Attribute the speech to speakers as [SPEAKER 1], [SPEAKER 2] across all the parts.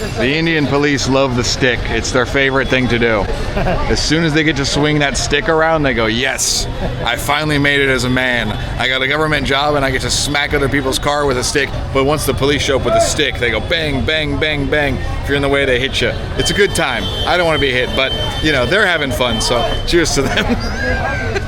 [SPEAKER 1] The Indian police love the stick. It's their favorite thing to do. As soon as they get to swing that stick around, they go, yes, I finally made it as a man. I got a government job and I get to smack other people's car with a stick. But once the police show up with a stick, they go bang, bang, bang, bang. If you're in the way, they hit you. It's a good time. I don't want to be hit, but, you know, they're having fun, so cheers to them.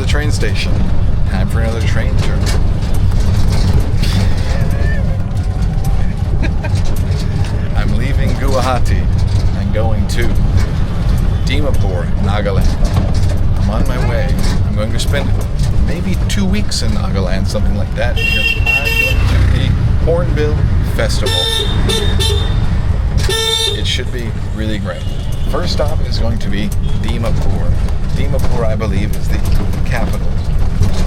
[SPEAKER 1] Train station. Time for another train journey. I'm leaving Guwahati and going to Dimapur, Nagaland. I'm on my way. I'm going to spend maybe 2 weeks in Nagaland, something like that, because I'm going to the Hornbill Festival. It should be really great. First stop is going to be Dimapur. Dimapur, I believe, is the capital.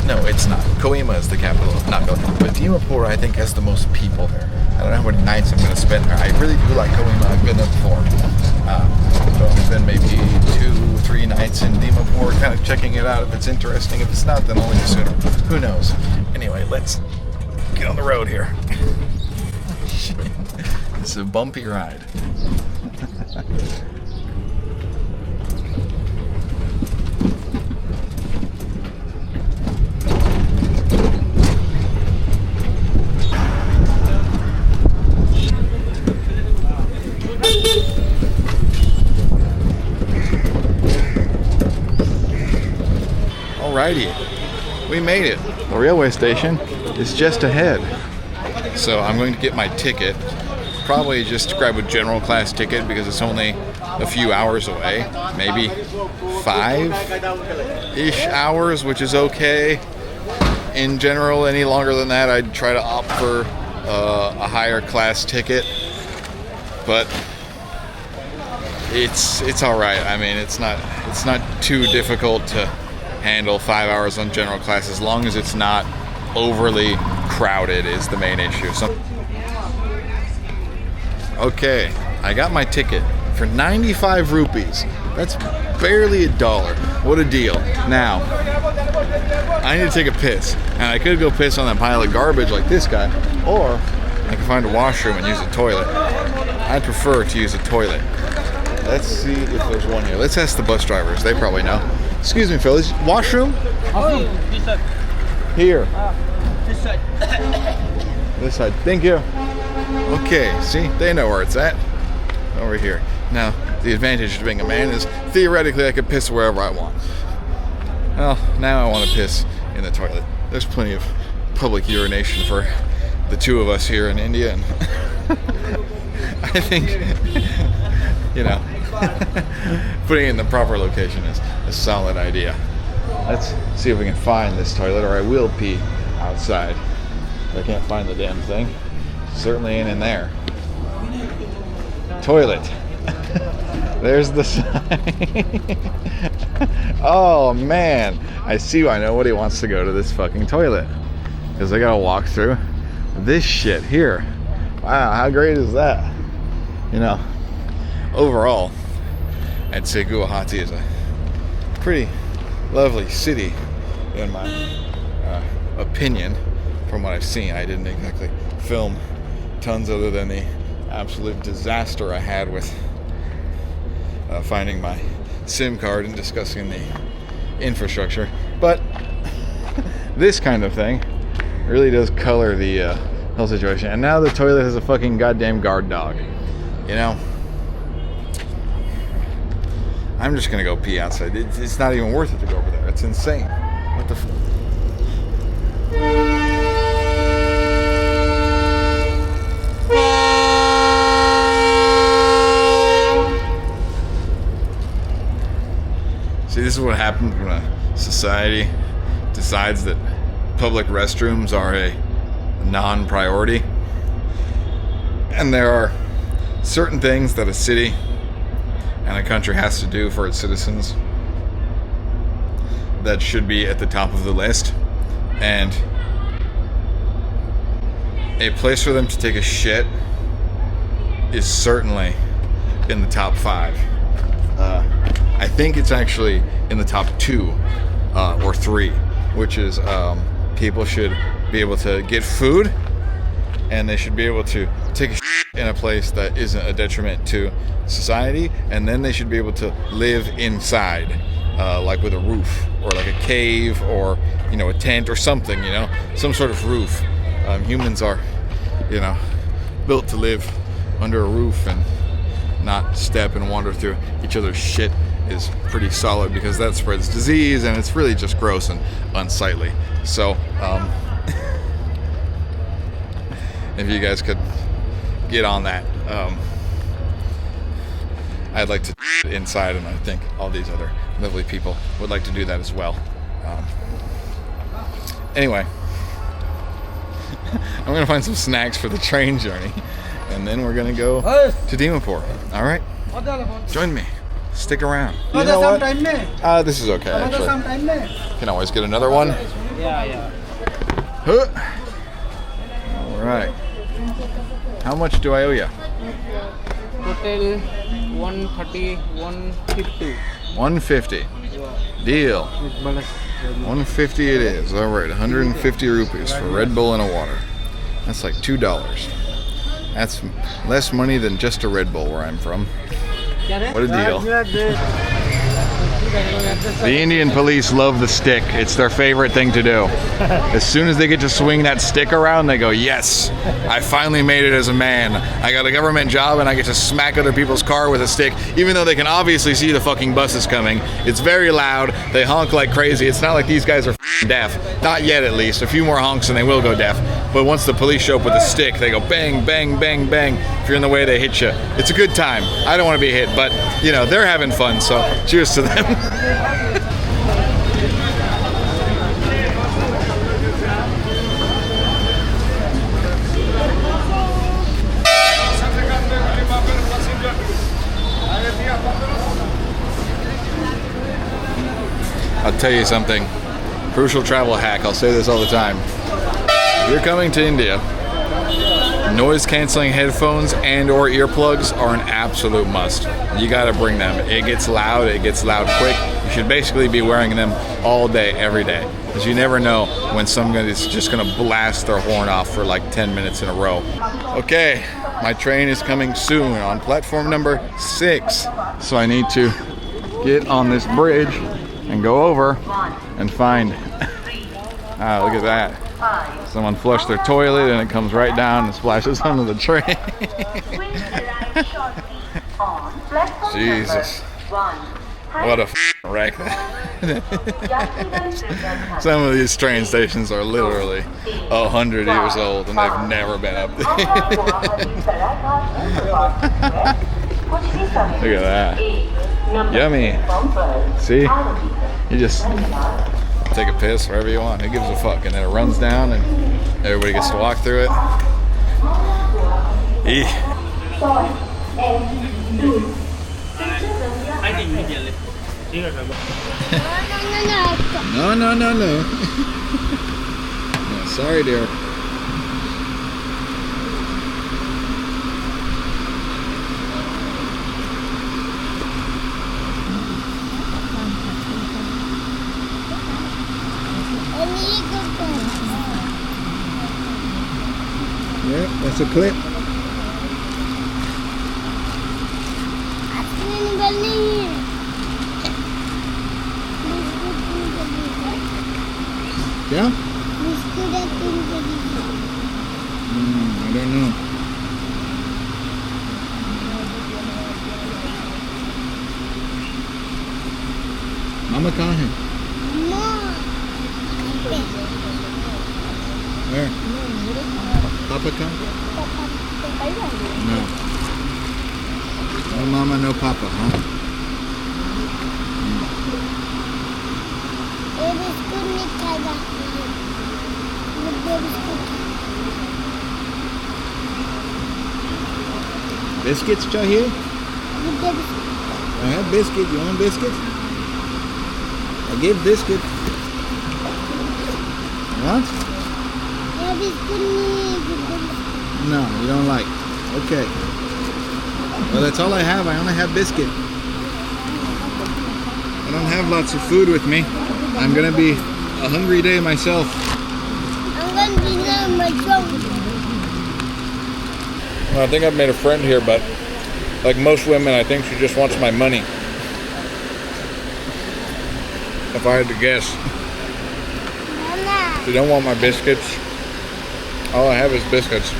[SPEAKER 1] No, it's not. Kohima is the capital of Nagaland. But Dimapur, I think, has the most people there. I don't know how many nights I'm going to spend there. I really do like Kohima. I've been there before. So I'll spend maybe 2-3 nights in Dimapur, kind of checking it out if it's interesting. If it's not, then I'll leave sooner. Who knows? Anyway, let's get on the road here. It's a bumpy ride. Alrighty, we made it. The railway station is just ahead. So I'm going to get my ticket. Probably just grab a general class ticket because it's only a few hours away. Maybe 5-ish hours, which is okay. In general, any longer than that, I'd try to opt for a higher class ticket. But it's all right. I mean, it's not too difficult to handle 5 hours on general class as long as it's not overly crowded is the main issue. So, okay, I got my ticket for 95 rupees. That's barely $1. What a deal. Now, I need to take a piss. And I could go piss on that pile of garbage like this guy, or I can find a washroom and use a toilet. I prefer to use a toilet. Let's see if there's one here. Let's ask the bus drivers. They probably know. Excuse me, fellas. Washroom?
[SPEAKER 2] This side.
[SPEAKER 1] Here.
[SPEAKER 2] This side.
[SPEAKER 1] This side. Thank you. Okay, see? They know where it's at. Over here. Now, the advantage of being a man is theoretically I could piss wherever I want. Well, now I want to piss in the toilet. There's plenty of public urination for the two of us here in India, and I think, you know, putting it in the proper location is a solid idea. Let's see if we can find this toilet, or I will pee outside. If I can't find the damn thing, certainly ain't in there. Toilet. There's the sign. Oh man, I see why nobody wants to go to this fucking toilet, because I gotta walk through this shit here. Wow, how great is that? You know, overall, I'd say Guwahati is a pretty lovely city in my opinion. From what I've seen, I didn't exactly film tons other than the absolute disaster I had with finding my SIM card and discussing the infrastructure. But this kind of thing really does color the whole situation. And now the toilet has a fucking goddamn guard dog. You know, I'm just gonna go pee outside. It's not even worth it to go over there. It's insane. What the See, this is what happens when a society decides that public restrooms are a non-priority. And there are certain things that a city and a country has to do for its citizens. that should be at the top of the list. And a place for them to take a shit is certainly in the top 5. I think it's actually in the top 2 or 3, which is people should be able to get food, and they should be able to take a shit in a place that isn't a detriment to society, and then they should be able to live inside, like with a roof or like a cave or, you know, a tent or something, you know, some sort of roof. Humans are, you know, built to live under a roof, and not step and wander through each other's shit is pretty solid, because that spreads disease and it's really just gross and unsightly. So if you guys could get on that, I'd like to inside, and I think all these other lovely people would like to do that as well. Anyway, I'm gonna find some snacks for the train journey, and then we're gonna go to Dimapur. All right, join me. Stick around. You know what? This is okay, actually. Can always get another one.
[SPEAKER 2] Yeah.
[SPEAKER 1] Huh. All right. How much do I owe you?
[SPEAKER 2] Total 130, 150.
[SPEAKER 1] 150. Deal. 150 it is. All right, 150 rupees for Red Bull and a water. That's like $2. That's less money than just a Red Bull where I'm from. What a deal. The Indian police love the stick. It's their favorite thing to do. As soon as they get to swing that stick around, they go, yes, I finally made it as a man. I got a government job and I get to smack other people's car with a stick, even though they can obviously see the fucking buses coming. It's very loud. They honk like crazy. It's not like these guys are deaf. Not yet, at least. A few more honks and they will go deaf. But once the police show up with a stick, they go bang, bang, bang, bang. If you're in the way, they hit you. It's a good time. I don't want to be hit, but, you know, they're having fun, so cheers to them. I'll tell you something. Crucial travel hack. I'll say this all the time. If you're coming to India, noise canceling headphones and or earplugs are an absolute must. You gotta bring them. It gets loud quick. You should basically be wearing them all day, every day, because you never know when someone is just gonna blast their horn off for like 10 minutes in a row. Okay, my train is coming soon on platform number 6. So I need to get on this bridge and go over and find, look at that. Someone flushed their toilet and it comes right down and splashes onto the train. Jesus. What a wreck that. Some of these train stations are literally 100 years old and they've never been up there. Look at that. Yummy. See? You just take a piss wherever you want. Who gives a fuck? And then it runs down and everybody gets to walk through it. Eeh. No. No, sorry, dear. Yeah, that's a clip. Yeah? I don't know. Mama कहाँ है? Where? Papa कहाँ? No. No mama, no papa, huh? Biscuits चाहिए? I have biscuit. You want biscuits? I gave biscuit. What? No, you don't like. Okay. Well, that's all I have. I only have biscuit. I don't have lots of food with me. I'm gonna be a hungry day myself.
[SPEAKER 3] I'm gonna be down my throat.
[SPEAKER 1] Well, I think I've made a friend here, but like most women, I think she just wants my money. If I had to guess.
[SPEAKER 3] Mama.
[SPEAKER 1] She don't want my biscuits. All I have is biscuits.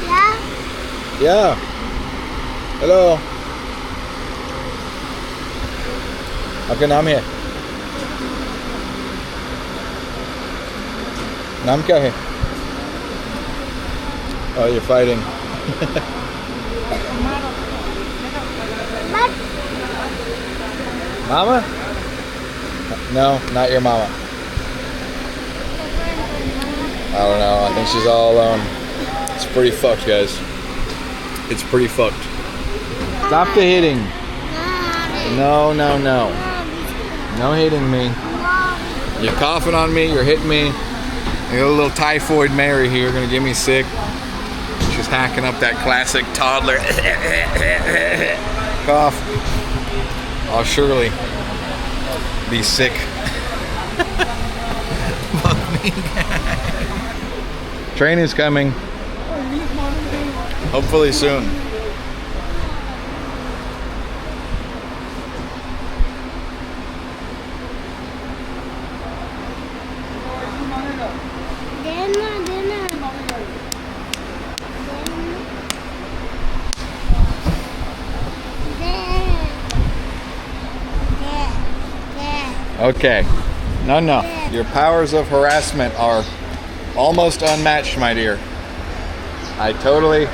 [SPEAKER 3] Yeah?
[SPEAKER 1] Yeah. Hello. आपके नाम है? नाम क्या है? Oh, you're fighting.
[SPEAKER 3] But
[SPEAKER 1] Mama? No, not your mama. I don't know. I think she's all alone. It's pretty fucked, guys. It's pretty fucked. Stop the hitting. No, no, no. No hitting me. You're coughing on me. You're hitting me. I got a little typhoid Mary here. Gonna get me sick. She's hacking up that classic toddler cough. I'll surely be sick. Train is coming. Hopefully soon. Okay. No, no. Your powers of harassment are almost unmatched, my dear. I totally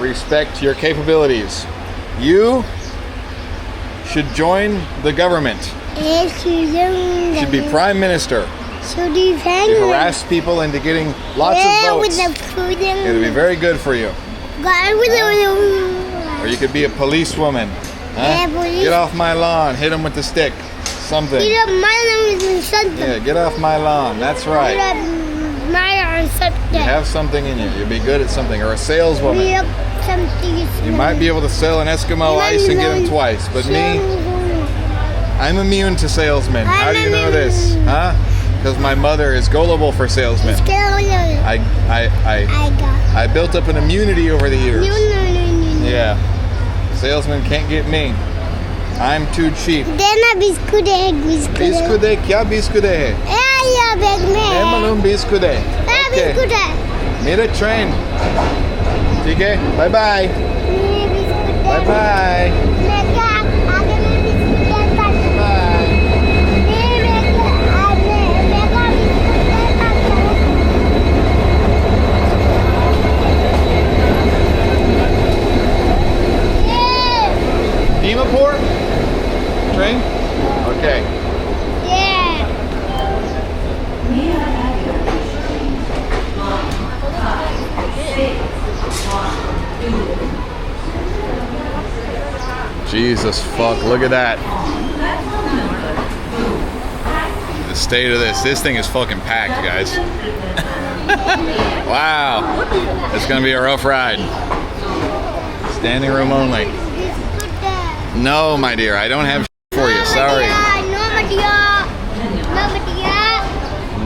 [SPEAKER 1] respect your capabilities. You should join the government. You should be prime minister. You harass people into getting lots of votes. It would be very good for you. Or you could be a policewoman. Huh? Get off my lawn. Hit them with the stick. Something. Yeah, get off my lawn. That's right. You have something in you. You'll be good at something. Or a saleswoman. You might be able to sell an Eskimo ice and get them twice. But me, I'm immune to salesmen. How do you know this? Huh? Because my mother is gullible for salesmen. I built up an immunity over the years. Yeah. Salesmen can't get me. I'm too cheap.
[SPEAKER 3] Biscuit है
[SPEAKER 1] biscuit है क्या biscuit है
[SPEAKER 3] bag में
[SPEAKER 1] मैं मालूम biscuit है
[SPEAKER 3] biscuit है
[SPEAKER 1] मेरा ट्रेन ठीक है bye bye bye bye Dimapur? Train? Okay.
[SPEAKER 3] Yeah.
[SPEAKER 1] Jesus fuck, look at that. The state of this. This thing is fucking packed, guys. Wow. It's gonna be a rough ride. Standing room only. No, my dear, I don't have for you. Sorry.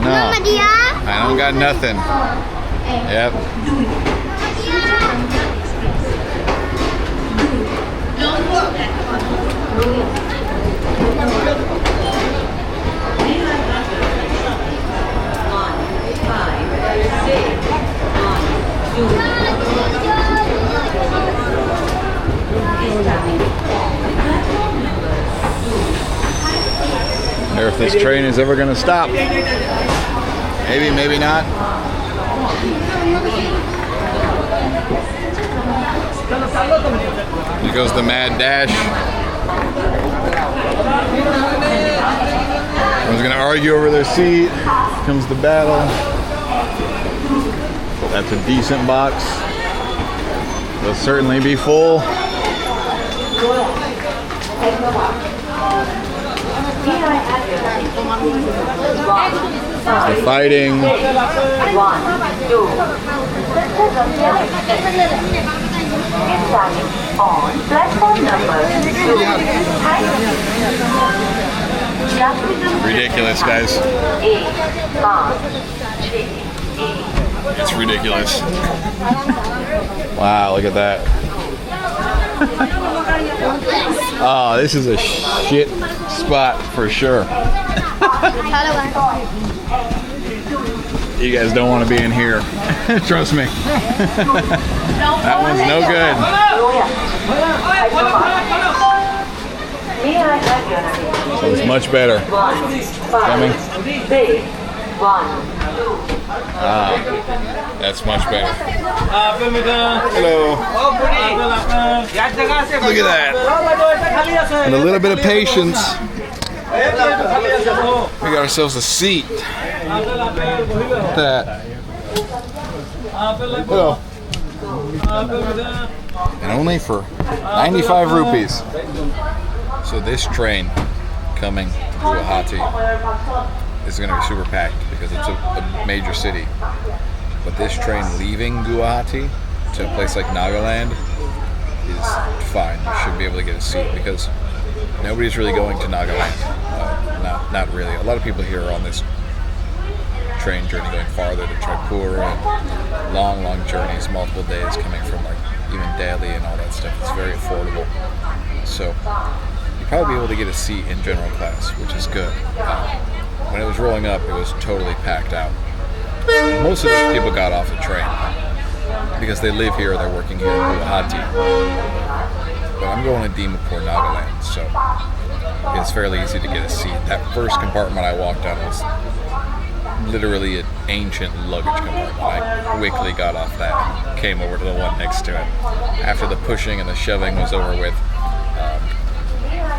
[SPEAKER 1] No. I don't got nothing. Yep. I wonder if this train is ever going to stop. Maybe, maybe not. Here goes the mad dash. Everyone's going to argue over their seat. Comes the battle. That's a decent box. They'll certainly be full. The fighting.
[SPEAKER 4] 1, 2. Inside on platform number 2.
[SPEAKER 1] Ridiculous, guys. It's ridiculous. Wow, look at that. Oh, this is a shit spot for sure. You guys don't want to be in here. Trust me. That one's no good. So it's much better. Coming. Ah, that's much better. Hello. Look at that. And a little bit of patience. We got ourselves a seat. Look at that. Hello. And only for 95 rupees. So this train coming to Guwahati is going to be super packed because it's a major city. But this train leaving Guwahati to a place like Nagaland is fine. You should be able to get a seat because nobody's really going to Nagaland. Not really. A lot of people here are on this train journey going farther to Dimapur and long journeys, multiple days coming from like even Delhi and all that stuff. It's very affordable. So you'll probably be able to get a seat in general class, which is good. When it was rolling up, it was totally packed out. Most of these people got off the train because they live here, they're working here in Guwahati. But I'm going to Dimapur, Nagaland, so it's fairly easy to get a seat. That first compartment I walked on was literally an ancient luggage compartment. I quickly got off that and came over to the one next to it. After the pushing and the shoving was over with,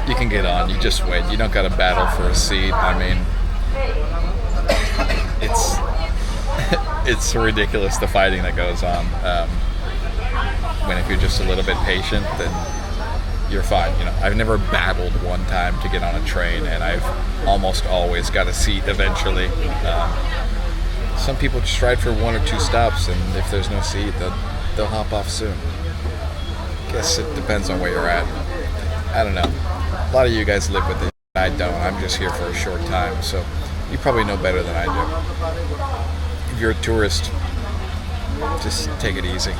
[SPEAKER 1] you can get on, you just wait. You don't got to battle for a seat. I mean, it's ridiculous the fighting that goes on. When if you're just a little bit patient, then you're fine. You know, I've never battled one time to get on a train, and I've almost always got a seat eventually. Some people just ride for 1 or 2 stops, and if there's no seat, they'll hop off soon. Guess it depends on where you're at. I don't know. A lot of you guys live with it. I don't. I'm just here for a short time, so you probably know better than I do. If you're a tourist, just take it easy.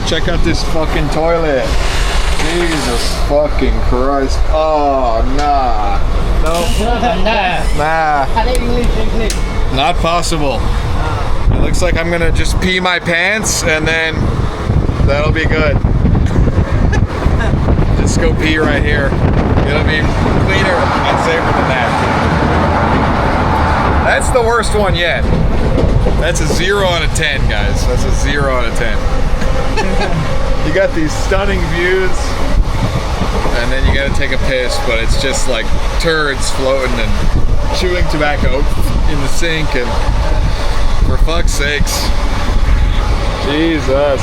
[SPEAKER 1] Check out this fucking toilet. Jesus fucking Christ. Oh, nah. Nah. Not possible. It looks like I'm gonna just pee my pants and then that'll be good. Just go pee right here. It'll be cleaner and safer than that. That's the worst one yet. That's a 0 out of 10, guys. That's a 0 out of 10. You got these stunning views, and then you gotta take a piss, but it's just like turds floating and chewing tobacco in the sink, and for fuck's sakes. Jesus.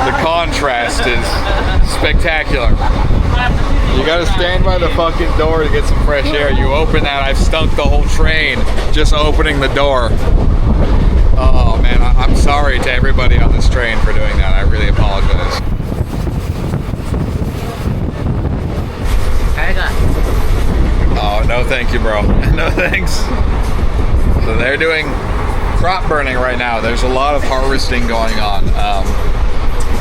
[SPEAKER 1] The contrast is spectacular. You gotta stand by the fucking door to get some fresh air. You open that, I've stunk the whole train just opening the door. Oh man, I'm sorry to everybody on this train for doing that. I really apologize. Oh, no thank you, bro. No thanks. So they're doing crop burning right now. There's a lot of harvesting going on.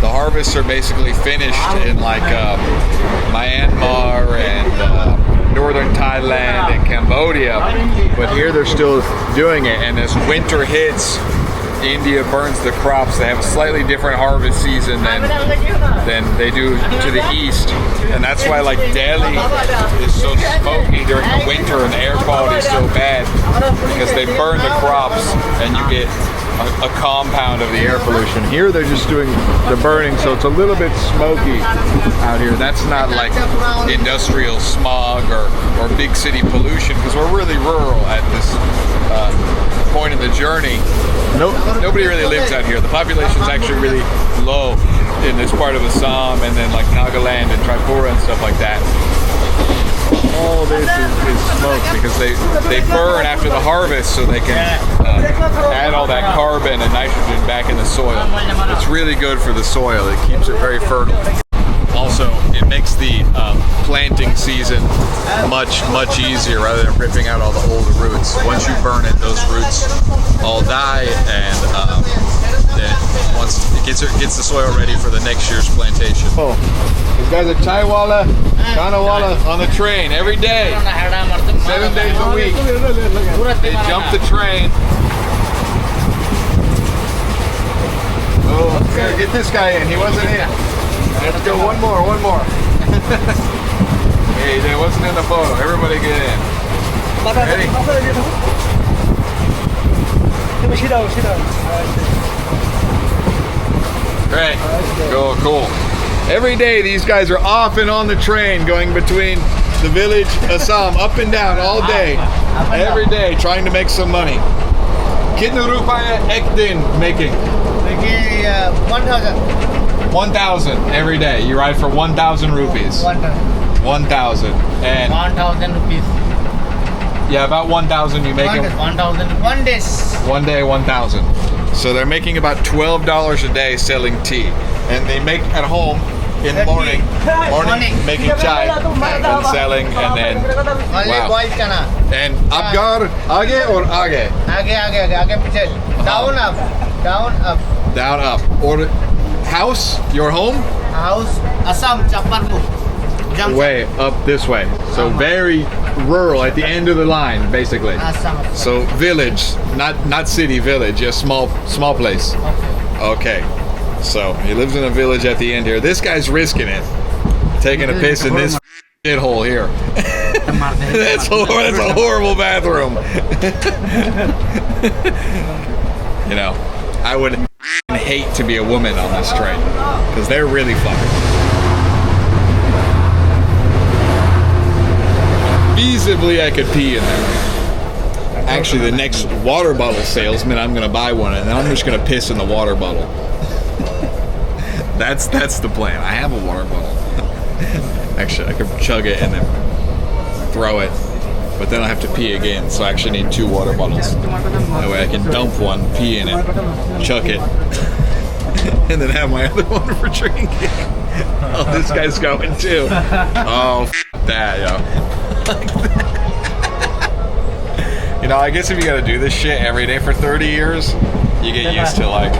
[SPEAKER 1] The harvests are basically finished in like Myanmar and northern Thailand and Cambodia, but here they're still doing it. And as winter hits, India burns the crops. They have a slightly different harvest season than they do to the east, and that's why like Delhi is so smoky during the winter and the air quality is so bad, because they burn the crops and you get a compound of the air pollution. Here they're just doing the burning, so it's a little bit smoky out here. That's not like industrial smog or big city pollution, because we're really rural at this point in the journey. Nobody really lives out here. The population is actually really low in this part of Assam and then like Nagaland and Tripura and stuff like that. All this is smoke because they burn after the harvest so they can add all that carbon and nitrogen back in the soil. It's really good for the soil. It keeps it very fertile. Also, it makes the planting season much easier rather than ripping out all the old roots. Once you burn it, those roots all die, and then once it gets the soil ready for the next year's plantation. Oh, these guys are chaiwala, kanawala on the train every day, 7 days a week. They jump the train. Oh, here, get this guy in. He wasn't in. Let's go one more. Hey, they wasn't in the photo. Everybody get in. Ready? Great. Cool. Every day these guys are off and on the train going between the village, Assam, up and down all day. Every day trying to make some money. Kitna rupaya ek din making? 1,000 every day. You ride for 1,000 rupees. 1,000. And
[SPEAKER 2] 1,000 rupees.
[SPEAKER 1] yeah, about 1,000 you make it.
[SPEAKER 2] 1,000 one day.
[SPEAKER 1] One day, 1,000. So they're making about $12 a day selling tea, and they make at home in the morning making chai and selling, and then wow. And abgar aage or aage?
[SPEAKER 2] Aage.
[SPEAKER 1] Down up. Or house, your home?
[SPEAKER 2] House, Assam, Chaparpur.
[SPEAKER 1] Way up this way. So very rural at the end of the line, basically.
[SPEAKER 2] Assam.
[SPEAKER 1] So village, not city, village, a small place. Okay. So he lives in a village at the end here. This guy's risking it, taking a piss in this shithole here. That's a horrible bathroom. You know, I would hate to be a woman on this train because they're really fucking. Feasibly, I could pee in there. Actually, the next water bottle salesman, I'm gonna buy one, and then I'm just gonna piss in the water bottle. That's the plan. I have a water bottle. Actually, I could chug it and then throw it, but then I have to pee again, so I actually need 2 water bottles. That way I can dump one, pee in it, chuck it, and then have my other one for drinking. Oh, this guy's going too. Oh, that, yo. You know, I guess if you gotta do this shit every day for 30 years, you get used to like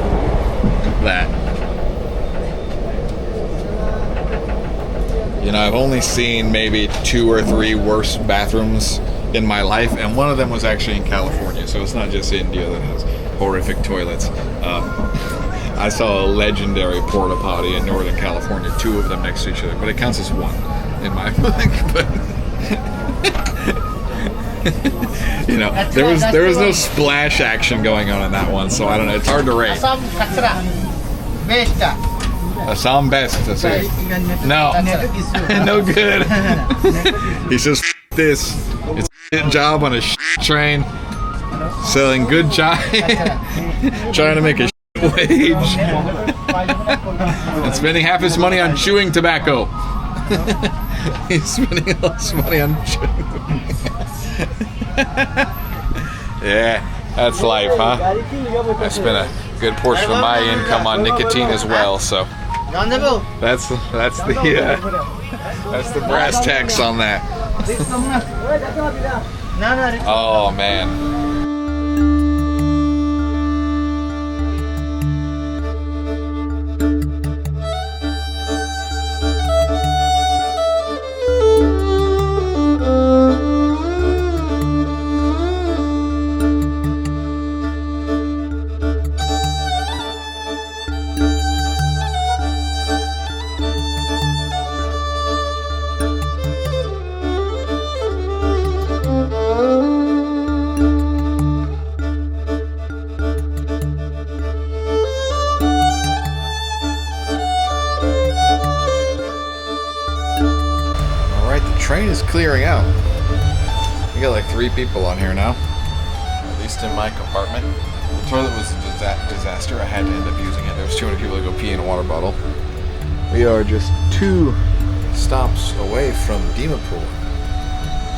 [SPEAKER 1] that. You know, I've only seen maybe 2 or 3 worse bathrooms in my life, and one of them was actually in California, so it's not just India that has horrific toilets. I saw a legendary porta potty in Northern California, 2 of them next to each other, but it counts as 1 in my book. But you know, there was no splash action going on in that one, so I don't know. It's hard to rate. Assam best. That's it. No, no good. He says, F this. It's a job on a train, selling good chai, trying to make a wage, and spending half his money on chewing tobacco. He's spending all his money on chewing tobacco. Yeah, that's life, huh? I spent a good portion of my income on nicotine as well, so that's the brass tacks on that. Oh man. clearing out. We got like 3 people on here now. At least in my compartment. The toilet was a disaster. I had to end up using it. There was too many people to go pee in a water bottle. We are just 2 stops away from Dimapur.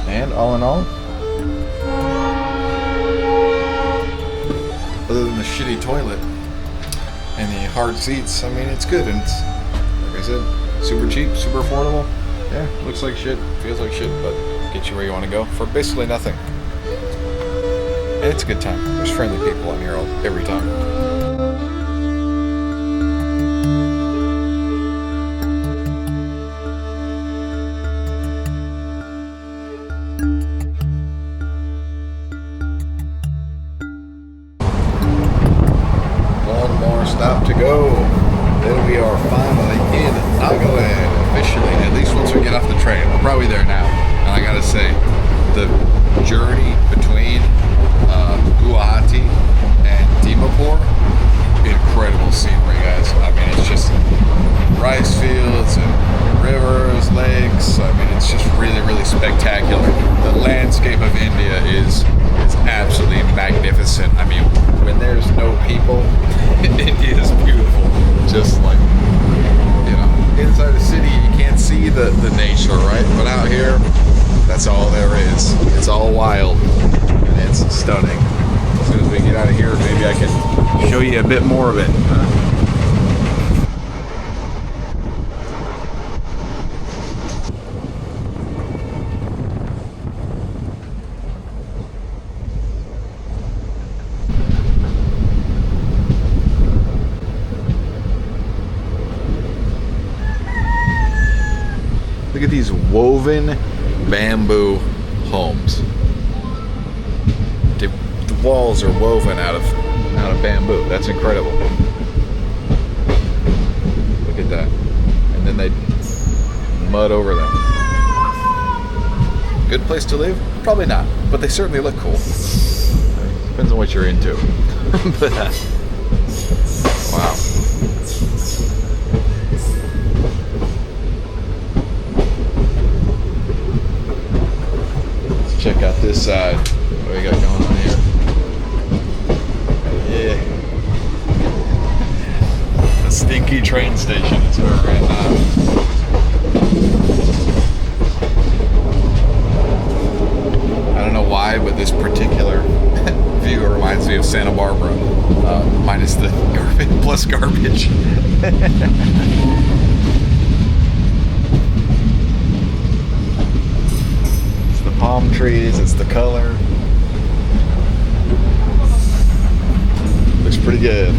[SPEAKER 1] And all in all, other than the shitty toilet and the hard seats, I mean, it's good. And it's, like I said, super cheap, super affordable. Yeah, looks like shit, feels like shit, but gets you where you want to go for basically nothing. And it's a good time. There's friendly people on here every time. One more stop to go. Then we are finally in Nagaland, officially. At least once we get off the train. We're probably there now. And I gotta say, the journey between Guwahati and Dimapur, incredible scenery, guys. I mean, it's just rice fields and rivers, lakes. I mean, it's just really, really spectacular. The landscape of India is absolutely magnificent. I mean, when there's no people, India is beautiful. Just like, you know, inside the city, you can't see the nature, right? But out here, that's all there is. It's all wild, and it's stunning. As soon as we get out of here, maybe I can show you a bit more of it. Look at these woven bamboo homes. The walls are woven out of bamboo. That's incredible. Look at that. And then they mud over them. Good place to live? Probably not, but they certainly look cool. Depends on what you're into. But wow. Check out this side. What do we got going on here? Yeah. The stinky train station is where we're at now. I don't know why, but this particular view reminds me of Santa Barbara, minus the garbage, plus garbage. Palm trees, it's the color. Looks pretty good.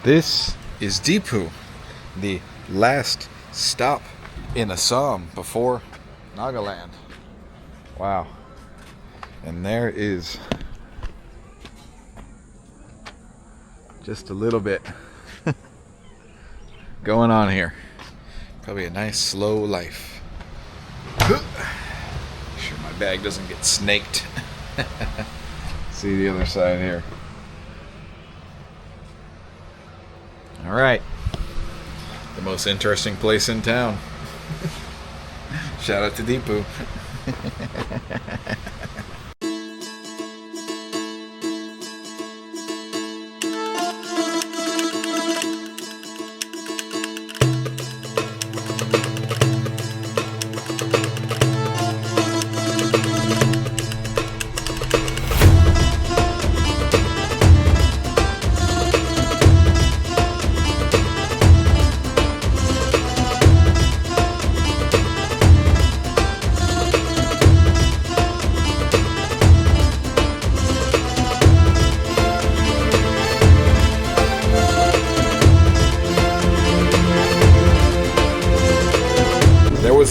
[SPEAKER 1] This is Dimapur, the last stop in Assam before Nagaland. Wow. And there is just a little bit going on here. Probably a nice slow life. Make sure my bag doesn't get snaked. See the other side here. All right. The most interesting place in town. Shout out to Deepu.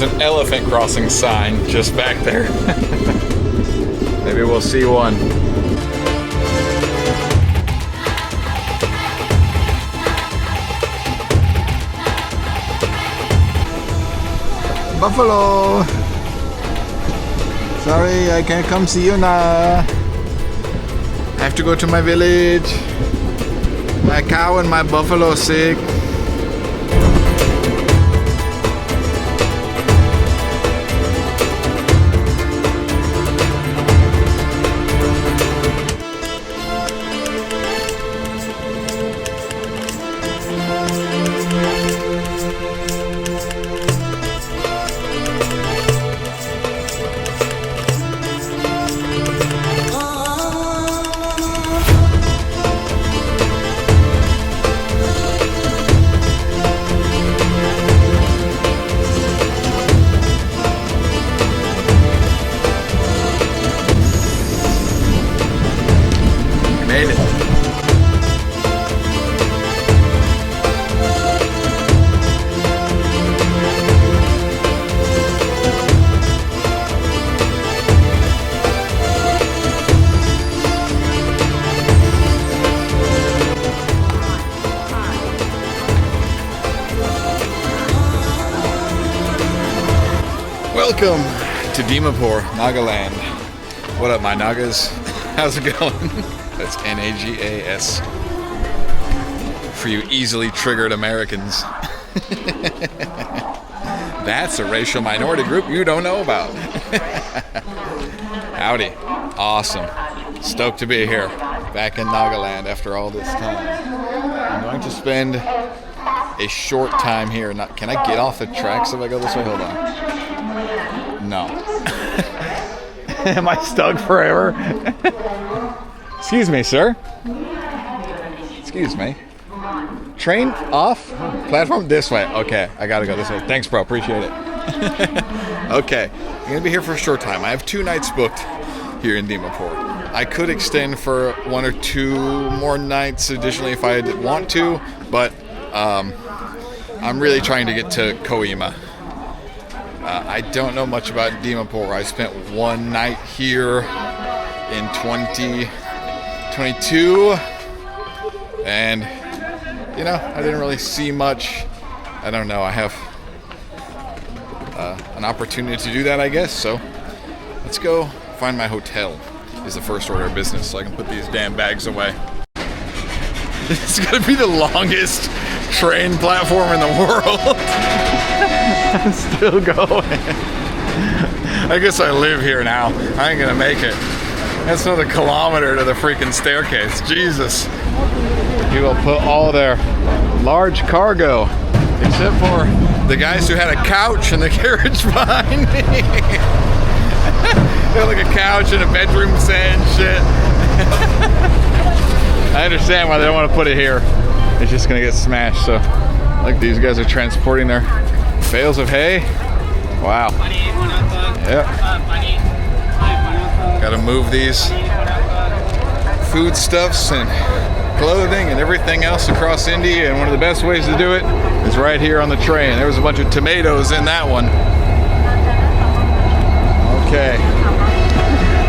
[SPEAKER 1] There's an elephant crossing sign just back there. Maybe we'll see one. Buffalo! Sorry, I can't come see you now. I have to go to my village. My cow and my buffalo are sick. Welcome to Dimapur, Nagaland. What up, my Nagas? How's it going? That's Nagas. For you easily triggered Americans. That's a racial minority group you don't know about. Howdy. Awesome. Stoked to be here. Back in Nagaland after all this time. I'm going to spend a short time here. Can I get off the tracks if I go this way? Hold on. No. Am I stuck forever? Excuse me, sir. Excuse me. Train off? Platform this way. Okay, I gotta go this way. Thanks, bro. Appreciate it. Okay, I'm gonna be here for a short time. I have 2 nights booked here in Dimapur. I could extend for 1 or 2 more nights additionally if I want to, but I'm really trying to get to Kohima. I don't know much about Dimapur. I spent 1 night here in 2022, and you know, I didn't really see much. I don't know. I have an opportunity to do that, I guess. So let's go find my hotel. Is the first order of business, so I can put these damn bags away. It's gonna be the longest train platform in the world. I'm still going. I guess I live here now. I ain't gonna make it. That's another kilometer to the freaking staircase. Jesus. You will put all their large cargo, except for the guys who had a couch in the carriage behind me. They had like a couch and a bedroom set and shit. I understand why they don't want to put it here. It's just gonna get smashed. So, like, these guys are transporting their bales of hay. Wow. Yep. Got to move these foodstuffs and clothing and everything else across India, and one of the best ways to do it is right here on the train. There was a bunch of tomatoes in that one. Okay,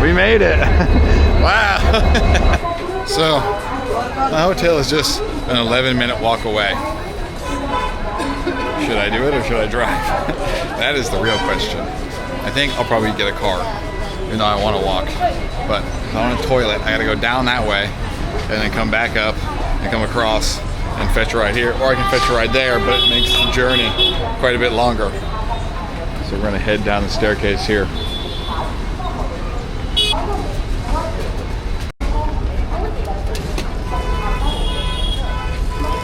[SPEAKER 1] we made it. Wow. So my hotel is just an 11-minute walk away. Should I do it or should I drive? That is the real question. I think I'll probably get a car, even though I want to walk. But if I want a toilet, I gotta go down that way and then come back up and come across and fetch a ride here, or I can fetch a ride there, but it makes the journey quite a bit longer. So we're gonna head down the staircase here.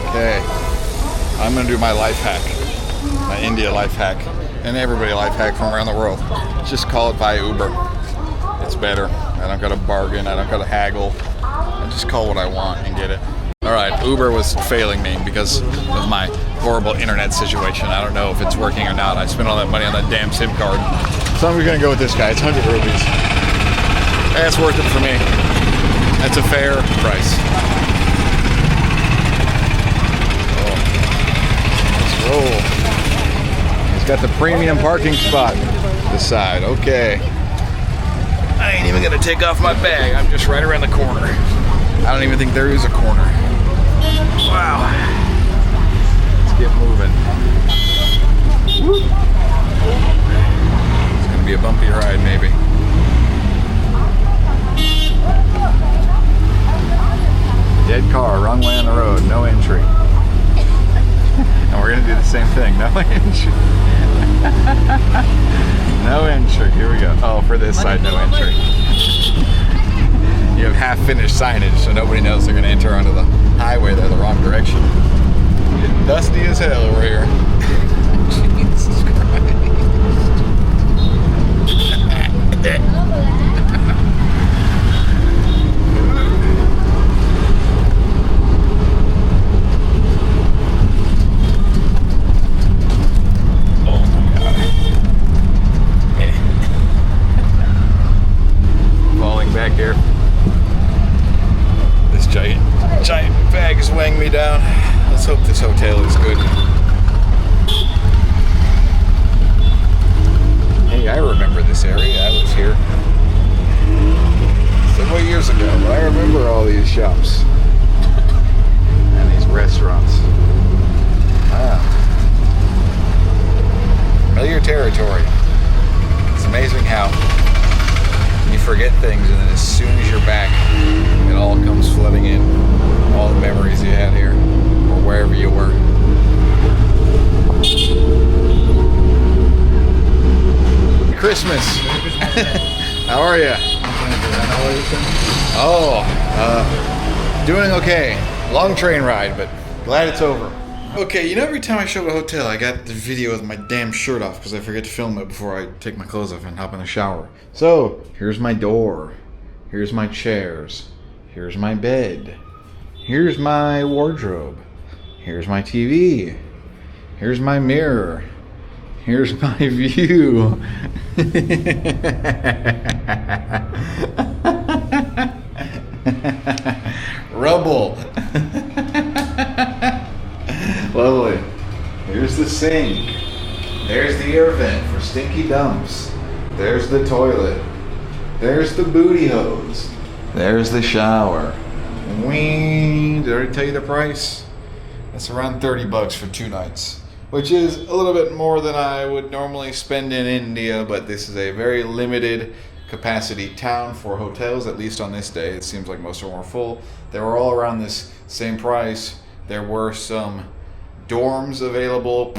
[SPEAKER 1] Okay, I'm gonna do my life hack, my India life hack, and everybody life hack from around the world. Just call it via Uber. It's better. I don't gotta bargain, I don't gotta haggle. I just call what I want and get it. Alright, Uber was failing me because of my horrible internet situation. I don't know if it's working or not. I spent all that money on that damn SIM card. So I'm gonna go with this guy. It's 100 rupees. That's worth it for me. That's a fair price. Oh. Let's roll. He's got the premium parking spot. This side. Okay. I ain't even gonna take off my bag. I'm just right around the corner. I don't even think there is a corner. Wow. Let's get moving. Woo. It's gonna be a bumpy ride, maybe. Dead car, wrong way on the road, no entry. And we're gonna do the same thing, no entry. No entry, here we go. Oh, for this side, no entry. You have half-finished signage, so nobody knows they're gonna enter onto the highway. They're the wrong direction. It's dusty as hell over here. Jesus Christ. Back here. This giant bag is weighing me down. Let's hope this hotel is good. Hey, I remember this area. I was here several years ago, but I remember all these shops and these restaurants. Wow. Familiar territory. amazing how you forget things, and then as soon as you're back, it all comes flooding in. All the memories you had here, or wherever you were. Christmas. How are you? Oh, doing okay. Long train ride, but glad it's over. Okay, you know, every time I show up at a hotel, I got the video with my damn shirt off because I forget to film it before I take my clothes off and hop in the shower. So, here's my door. Here's my chairs. Here's my bed. Here's my wardrobe. Here's my TV. Here's my mirror. Here's my view. Rubble. Lovely. Here's the sink. There's the air vent for stinky dumps. There's the toilet. There's the booty hose. There's the shower. Whee! Did I already tell you the price? That's around $30 for 2 nights, which is a little bit more than I would normally spend in India, but this is a very limited capacity town for hotels, at least on this day. It seems like most of them were full. They were all around this same price. There were some dorms available.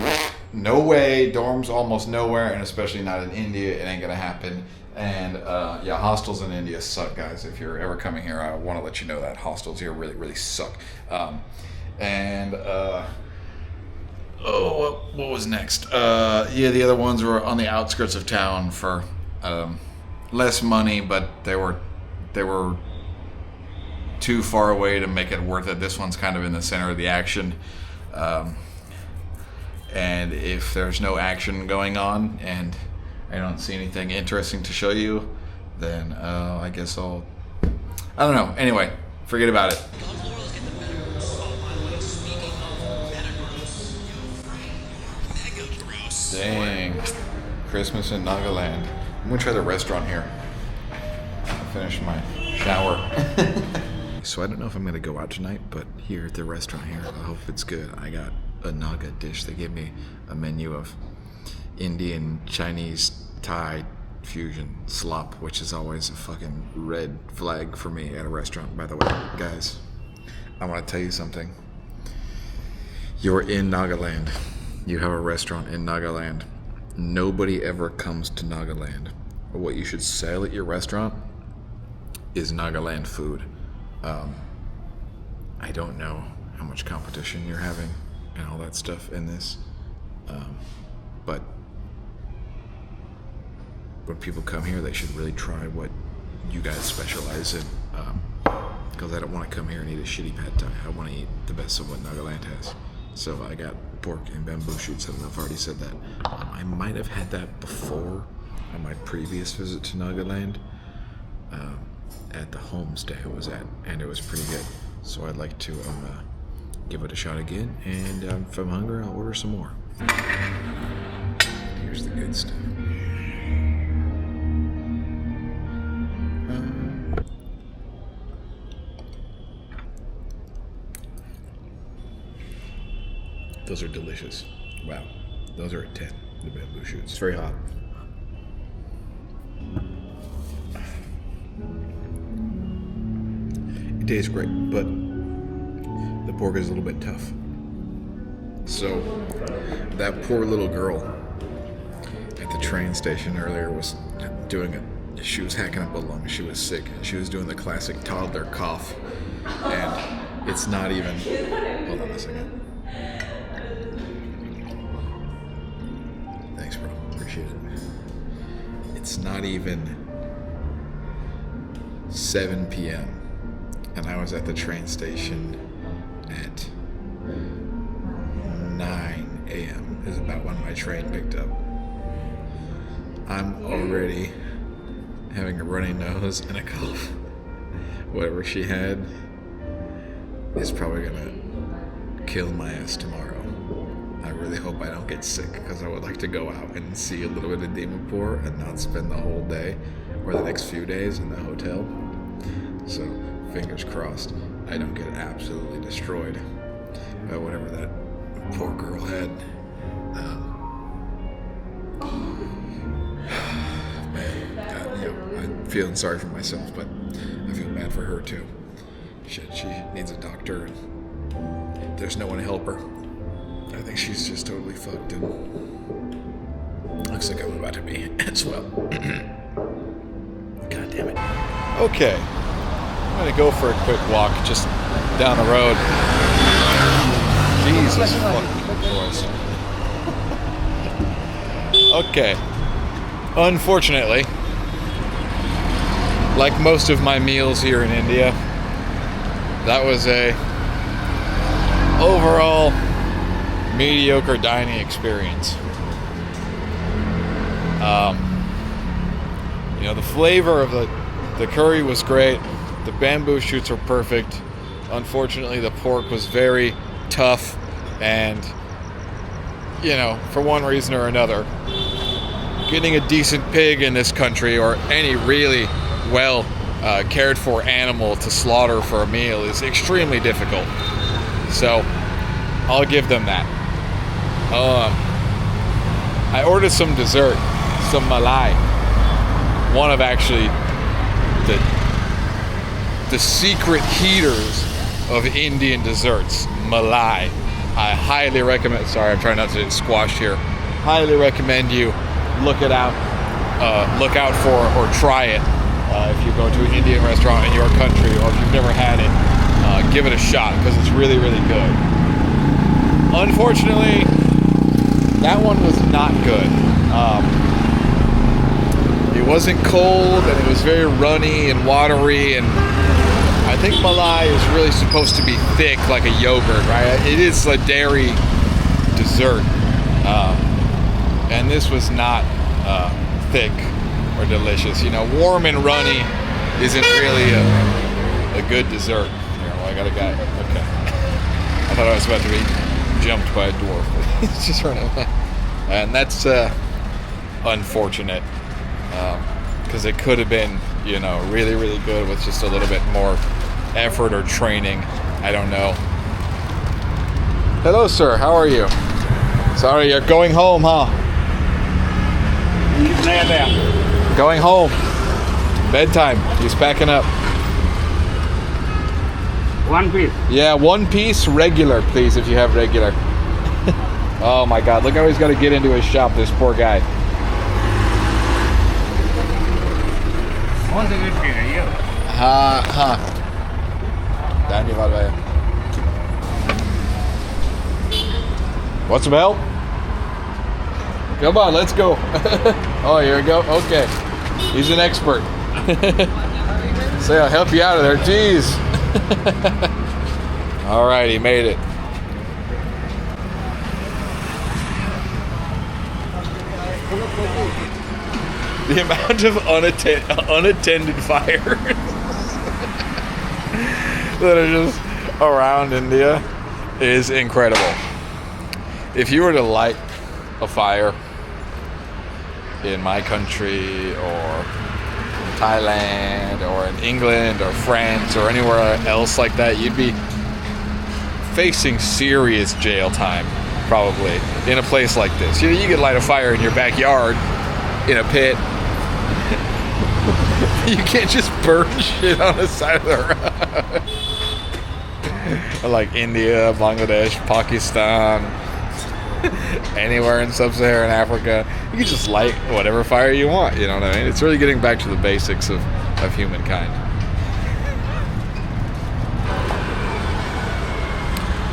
[SPEAKER 1] No way. Dorms almost nowhere, and especially not in India. It ain't gonna happen. And yeah, hostels in India suck, guys. If you're ever coming here, I want to let you know that hostels here really, really suck. Oh, what was next? Yeah, the other ones were on the outskirts of town for less money, but they were too far away to make it worth it. This one's kind of in the center of the action. And if there's no action going on and I don't see anything interesting to show you, then I guess I don't know. Anyway, forget about it. Dang. Christmas in Nagaland. I'm gonna try the restaurant here. I'll finish my shower. So I don't know if I'm gonna go out tonight, but here at the restaurant here, I hope it's good. I got a Naga dish. They gave me a menu of Indian, Chinese, Thai fusion slop, which is always a fucking red flag for me at a restaurant, by the way. Guys, I want to tell you something. You're in Nagaland. You have a restaurant in Nagaland. Nobody ever comes to Nagaland. What you should sell at your restaurant is Nagaland food. I don't know how much competition you're having and all that stuff in this, but when people come here, they should really try what you guys specialize in, because I don't want to come here and eat a shitty pad thai. I want to eat the best of what Nagaland has. So I got pork and bamboo shoots. I don't know if I already said that. I might have had that before on my previous visit to Nagaland, at the homestay I was at, and it was pretty good. So I'd like to give it a shot again, and if I'm hungry, I'll order some more. Here's the good stuff. Those are delicious. Wow. Those are a 10, the bamboo shoots. It's very hot. It tastes great, but the pork is a little bit tough. So, that poor little girl at the train station earlier was doing it. She was hacking up a lung. She was sick. She was doing the classic toddler cough. And it's not even... Hold on a second. Thanks, bro. Appreciate it. It's not even 7 p.m. and I was at the train station at 9 a.m. is about when my train picked up. I'm already having a runny nose and a cough. Whatever she had is probably gonna kill my ass tomorrow. I really hope I don't get sick, because I would like to go out and see a little bit of Dimapur and not spend the whole day or the next few days in the hotel. So, fingers crossed, I don't get absolutely destroyed by whatever that poor girl had. feeling sorry for myself, but I feel bad for her too. Shit, she needs a doctor and there's no one to help her. I think she's just totally fucked and looks like I'm about to be as well. God damn it. Okay. I'm gonna go for a quick walk just down the road. Jesus fucking Christ. Okay. Unfortunately, like most of my meals here in India, that was a overall mediocre dining experience. The flavor of the curry was great. The bamboo shoots were perfect. Unfortunately, the pork was very tough, and for one reason or another, getting a decent pig in this country or any really well cared for animal to slaughter for a meal is extremely difficult. So I'll give them that. I ordered some dessert, some malai. One of actually the secret heaters of Indian desserts, malai. I highly recommend. Sorry, I'm trying not to get squashed here. Highly recommend you look out for or try it if you go to an Indian restaurant in your country, or if you've never had it, give it a shot because it's really, really good. Unfortunately, that one was not good. It wasn't cold, and it was very runny and watery, and I think malai is really supposed to be thick like a yogurt, right? It is a dairy dessert, and this was not thick or delicious. Warm and runny isn't really a good dessert. I got a guy. Okay. I thought I was about to be jumped by a dwarf. He's just running away. And that's unfortunate. Because it could have been, really, really good with just a little bit more effort or training. I don't know. Hello, sir. How are you? Sorry, you're going home, huh? Going home. Bedtime. He's packing up.
[SPEAKER 5] One piece.
[SPEAKER 1] Yeah, one piece regular, please, if you have regular. Oh my God, look how he's got to get into his shop, this poor guy. Dhanyavad bhaiya. Want some help? Come on, let's go. Oh, here we go. Okay. He's an expert. Say, I'll help you out of there. Jeez. All right, he made it. The amount of unattended fires that are just around India is incredible. If you were to light a fire in my country or in Thailand or in England or France or anywhere else like that, you'd be facing serious jail time probably in a place like this. You could light a fire in your backyard in a pit. You can't just burn shit on the side of the road. Like India, Bangladesh, Pakistan, anywhere in sub-Saharan Africa, you can just light whatever fire you want. You know what I mean? It's really getting back to the basics of humankind.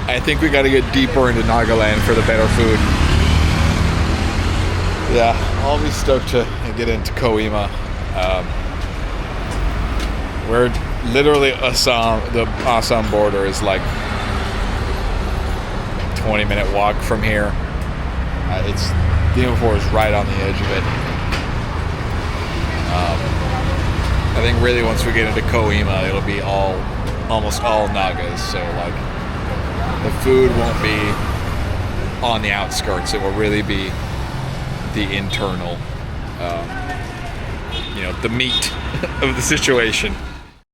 [SPEAKER 1] I think we got to get deeper into Nagaland for the better food. Yeah, I'll be stoked to get into Kohima. We're literally Assam. The Assam border is like 20-minute walk from here. Dimapur is right on the edge of it. I think really once we get into Kohima, it'll be almost all Nagas. So like the food won't be on the outskirts. It will really be the internal, the meat of the situation.